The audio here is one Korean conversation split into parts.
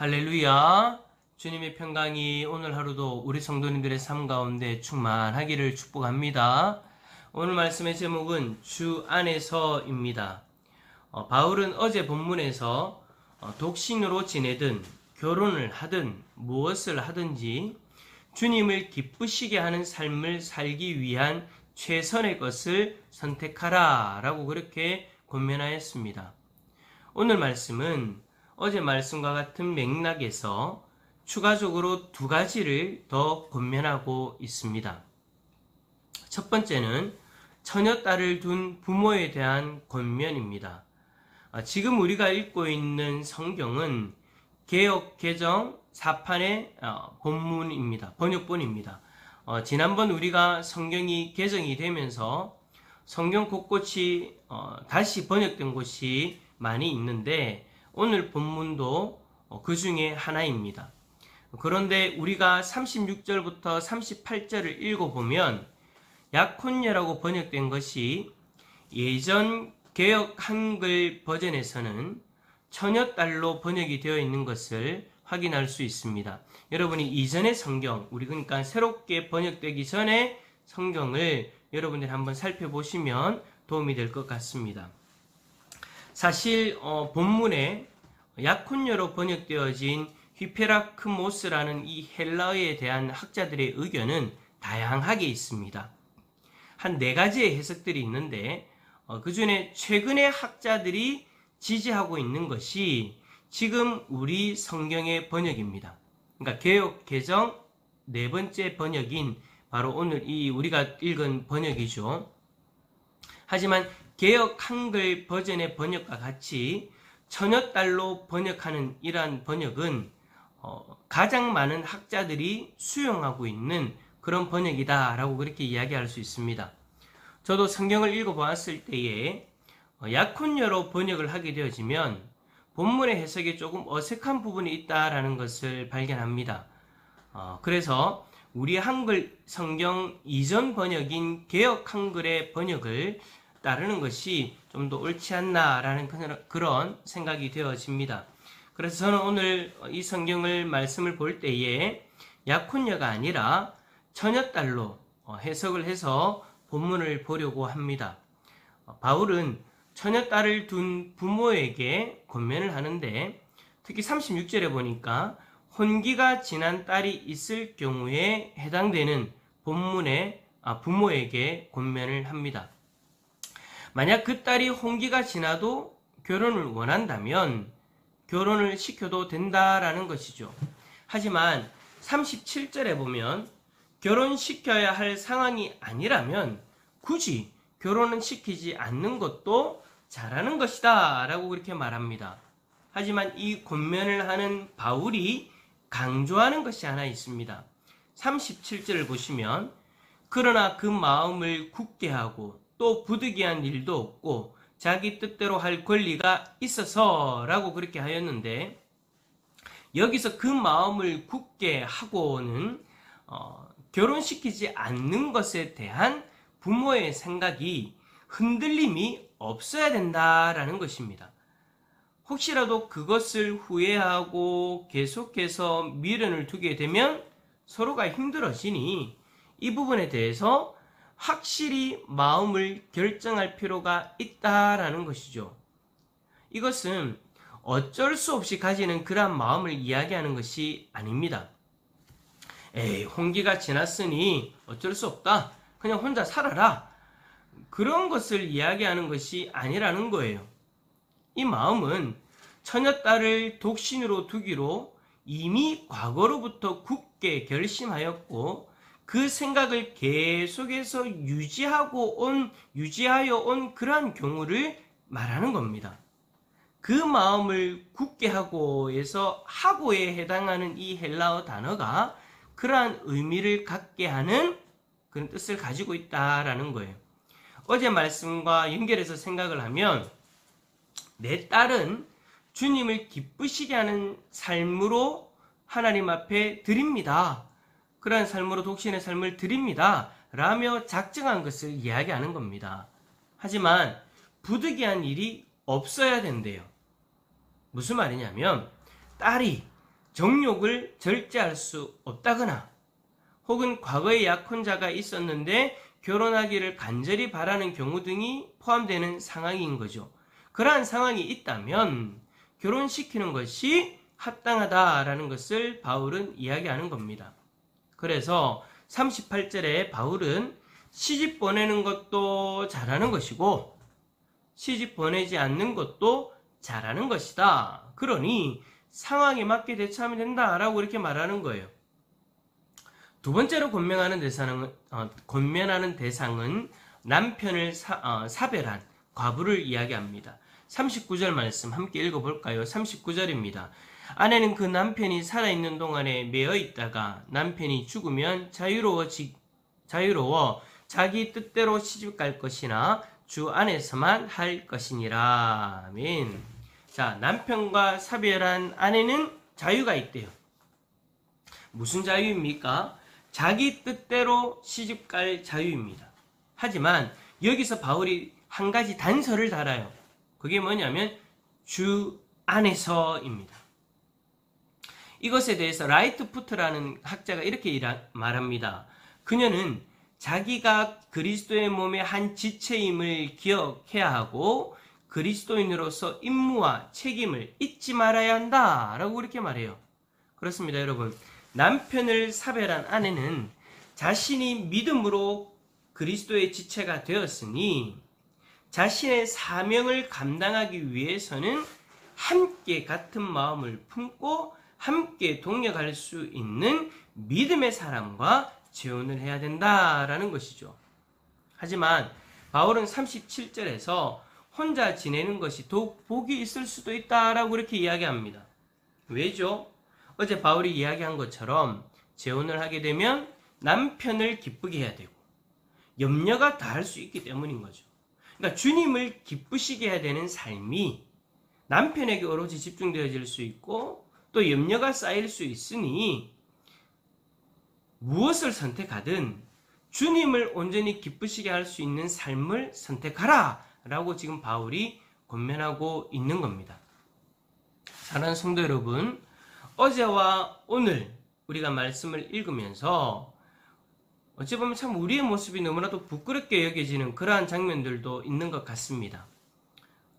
할렐루야. 주님의 평강이 오늘 하루도 우리 성도님들의 삶 가운데 충만하기를 축복합니다. 오늘 말씀의 제목은 주 안에서입니다. 바울은 어제 본문에서 독신으로 지내든 결혼을 하든 무엇을 하든지 주님을 기쁘시게 하는 삶을 살기 위한 최선의 것을 선택하라 라고 그렇게 권면하였습니다. 오늘 말씀은 어제 말씀과 같은 맥락에서 추가적으로 두 가지를 더 권면하고 있습니다. 첫 번째는 처녀딸을 둔 부모에 대한 권면입니다. 지금 우리가 읽고 있는 성경은 개역 개정 4판의 본문입니다. 번역본입니다. 지난번 우리가 성경이 개정이 되면서 성경 곳곳이 다시 번역된 곳이 많이 있는데 오늘 본문도 그 중에 하나입니다. 그런데 우리가 36절부터 38절을 읽어보면 약혼녀라고 번역된 것이 예전 개역 한글 버전에서는 처녀딸로 번역이 되어 있는 것을 확인할 수 있습니다. 여러분이 이전의 성경, 우리 그러니까 새롭게 번역되기 전에 성경을 여러분들이 한번 살펴보시면 도움이 될 것 같습니다. 사실 본문에 약혼녀로 번역되어진 휘페라크모스라는 이 헬라어에 대한 학자들의 의견은 다양하게 있습니다. 한 4가지의 해석들이 있는데 그 중에 최근에 학자들이 지지하고 있는 것이 지금 우리 성경의 번역입니다. 그러니까 개역 개정 4번째 번역인 바로 오늘 이 우리가 읽은 번역이죠. 하지만 개역 한글 버전의 번역과 같이 처녀딸로 번역하는 이러한 번역은 가장 많은 학자들이 수용하고 있는 그런 번역이다라고 그렇게 이야기할 수 있습니다. 저도 성경을 읽어보았을 때에 약혼녀로 번역을 하게 되어지면 본문의 해석에 조금 어색한 부분이 있다라는 것을 발견합니다. 그래서 우리 한글 성경 이전 번역인 개역 한글의 번역을 따르는 것이 좀 더 옳지 않나라는 그런 생각이 되어집니다. 그래서 저는 오늘 이 성경을 말씀을 볼 때에 약혼녀가 아니라 처녀딸로 해석을 해서 본문을 보려고 합니다. 바울은 처녀딸을 둔 부모에게 권면을 하는데 특히 36절에 보니까 혼기가 지난 딸이 있을 경우에 해당되는 본문의 부모에게 권면을 합니다. 만약 그 딸이 혼기가 지나도 결혼을 원한다면 결혼을 시켜도 된다라는 것이죠. 하지만 37절에 보면 결혼시켜야 할 상황이 아니라면 굳이 결혼은 시키지 않는 것도 잘하는 것이다 라고 그렇게 말합니다. 하지만 이 권면을 하는 바울이 강조하는 것이 하나 있습니다. 37절을 보시면 그러나 그 마음을 굳게 하고 또 부득이한 일도 없고 자기 뜻대로 할 권리가 있어서 라고 그렇게 하였는데 여기서 그 마음을 굳게 하고는 결혼시키지 않는 것에 대한 부모의 생각이 흔들림이 없어야 된다라는 것입니다. 혹시라도 그것을 후회하고 계속해서 미련을 두게 되면 서로가 힘들어지니 이 부분에 대해서 확실히 마음을 결정할 필요가 있다라는 것이죠. 이것은 어쩔 수 없이 가지는 그러한 마음을 이야기하는 것이 아닙니다. 혼기가 지났으니 어쩔 수 없다. 그냥 혼자 살아라. 그런 것을 이야기하는 것이 아니라는 거예요. 이 마음은 처녀딸을 독신으로 두기로 이미 과거로부터 굳게 결심하였고 그 생각을 계속해서 유지하여 온 그러한 경우를 말하는 겁니다. 그 마음을 굳게 하고에서 하고에 해당하는 이 헬라어 단어가 그러한 의미를 갖게 하는 그런 뜻을 가지고 있다라는 거예요. 어제 말씀과 연결해서 생각을 하면 내 딸은 주님을 기쁘시게 하는 삶으로 하나님 앞에 드립니다. 그러한 삶으로 독신의 삶을 드립니다. 라며 작정한 것을 이야기하는 겁니다. 하지만 부득이한 일이 없어야 된대요. 무슨 말이냐면 딸이 정욕을 절제할 수 없다거나 혹은 과거에 약혼자가 있었는데 결혼하기를 간절히 바라는 경우 등이 포함되는 상황인 거죠. 그러한 상황이 있다면 결혼시키는 것이 합당하다라는 것을 바울은 이야기하는 겁니다. 그래서 38절에 바울은 시집 보내는 것도 잘하는 것이고 시집 보내지 않는 것도 잘하는 것이다. 그러니 상황에 맞게 대처하면 된다라고 이렇게 말하는 거예요. 두 번째로 권면하는 대상은 남편을 사별한 과부를 이야기합니다. 39절 말씀 함께 읽어볼까요? 39절입니다. 아내는 그 남편이 살아있는 동안에 매여 있다가 남편이 죽으면 자유로워 자기 뜻대로 시집갈 것이나 주 안에서만 할 것이니라. 아멘. 자, 남편과 사별한 아내는 자유가 있대요. 무슨 자유입니까? 자기 뜻대로 시집갈 자유입니다. 하지만 여기서 바울이 한 가지 단서를 달아요. 그게 뭐냐면 주 안에서입니다. 이것에 대해서 라이트푸트라는 학자가 이렇게 말합니다. 그녀는 자기가 그리스도의 몸의 한 지체임을 기억해야 하고 그리스도인으로서 임무와 책임을 잊지 말아야 한다라고 이렇게 말해요. 그렇습니다, 여러분. 남편을 사별한 아내는 자신이 믿음으로 그리스도의 지체가 되었으니 자신의 사명을 감당하기 위해서는 함께 같은 마음을 품고 함께 동력할 수 있는 믿음의 사람과 재혼을 해야 된다라는 것이죠. 하지만 바울은 37절에서 혼자 지내는 것이 더욱 복이 있을 수도 있다라고 이렇게 이야기합니다. 왜죠? 어제 바울이 이야기한 것처럼 재혼을 하게 되면 남편을 기쁘게 해야 되고 염려가 다할 수 있기 때문인 거죠. 그러니까 주님을 기쁘시게 해야 되는 삶이 남편에게 오로지 집중되어질 수 있고 또 염려가 쌓일 수 있으니 무엇을 선택하든 주님을 온전히 기쁘시게 할 수 있는 삶을 선택하라 라고 지금 바울이 권면하고 있는 겁니다. 사랑하는 성도 여러분, 어제와 오늘 우리가 말씀을 읽으면서 어찌 보면 참 우리의 모습이 너무나도 부끄럽게 여겨지는 그러한 장면들도 있는 것 같습니다.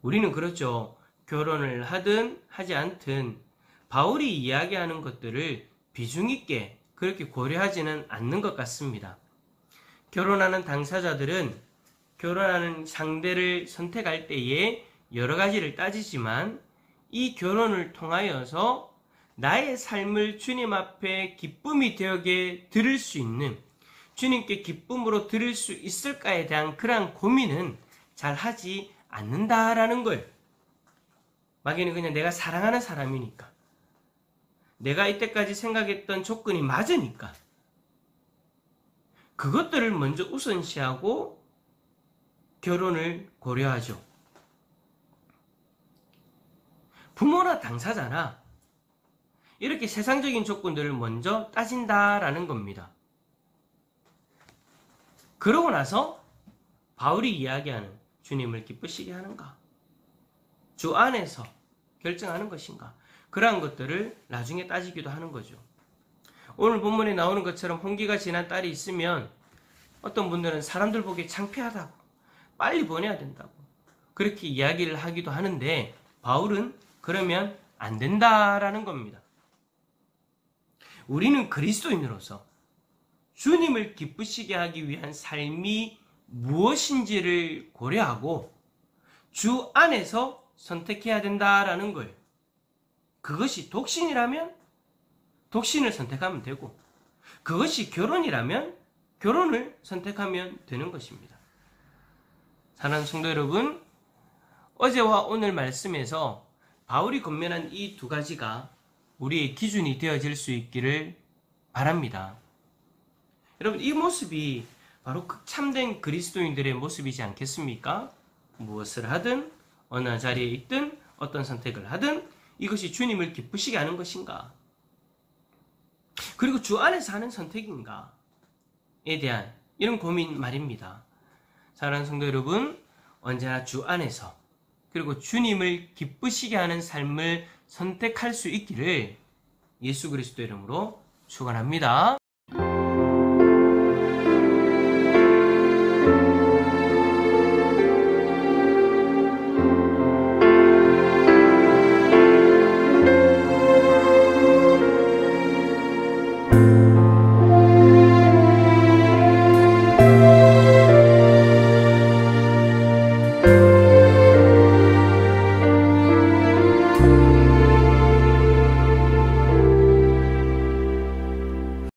우리는 그렇죠. 결혼을 하든 하지 않든 바울이 이야기하는 것들을 비중 있게 그렇게 고려하지는 않는 것 같습니다. 결혼하는 당사자들은 결혼하는 상대를 선택할 때에 여러 가지를 따지지만 이 결혼을 통하여서 나의 삶을 주님 앞에 기쁨이 되게 드릴 수 있는, 주님께 기쁨으로 드릴 수 있을까에 대한 그러한 고민은 잘 하지 않는다라는 거예요. 막연히 그냥 내가 사랑하는 사람이니까, 내가 이때까지 생각했던 조건이 맞으니까 그것들을 먼저 우선시하고 결혼을 고려하죠. 부모나 당사자나 이렇게 세상적인 조건들을 먼저 따진다라는 겁니다. 그러고 나서 바울이 이야기하는 주님을 기쁘시게 하는가, 주 안에서 결정하는 것인가, 그러한 것들을 나중에 따지기도 하는 거죠. 오늘 본문에 나오는 것처럼 혼기가 지난 딸이 있으면 어떤 분들은 사람들 보기에 창피하다고, 빨리 보내야 된다고 그렇게 이야기를 하기도 하는데 바울은 그러면 안 된다라는 겁니다. 우리는 그리스도인으로서 주님을 기쁘시게 하기 위한 삶이 무엇인지를 고려하고 주 안에서 선택해야 된다라는 거예요. 그것이 독신이라면 독신을 선택하면 되고, 그것이 결혼이라면 결혼을 선택하면 되는 것입니다. 사랑하는 성도 여러분, 어제와 오늘 말씀에서 바울이 권면한 이 두 가지가 우리의 기준이 되어질 수 있기를 바랍니다. 여러분, 이 모습이 바로 참된 그리스도인들의 모습이지 않겠습니까? 무엇을 하든 어느 자리에 있든 어떤 선택을 하든 이것이 주님을 기쁘시게 하는 것인가, 그리고 주 안에서 하는 선택인가에 대한 이런 고민 말입니다. 사랑하는 성도 여러분, 언제나 주 안에서 그리고 주님을 기쁘시게 하는 삶을 선택할 수 있기를 예수 그리스도 이름으로 축원합니다.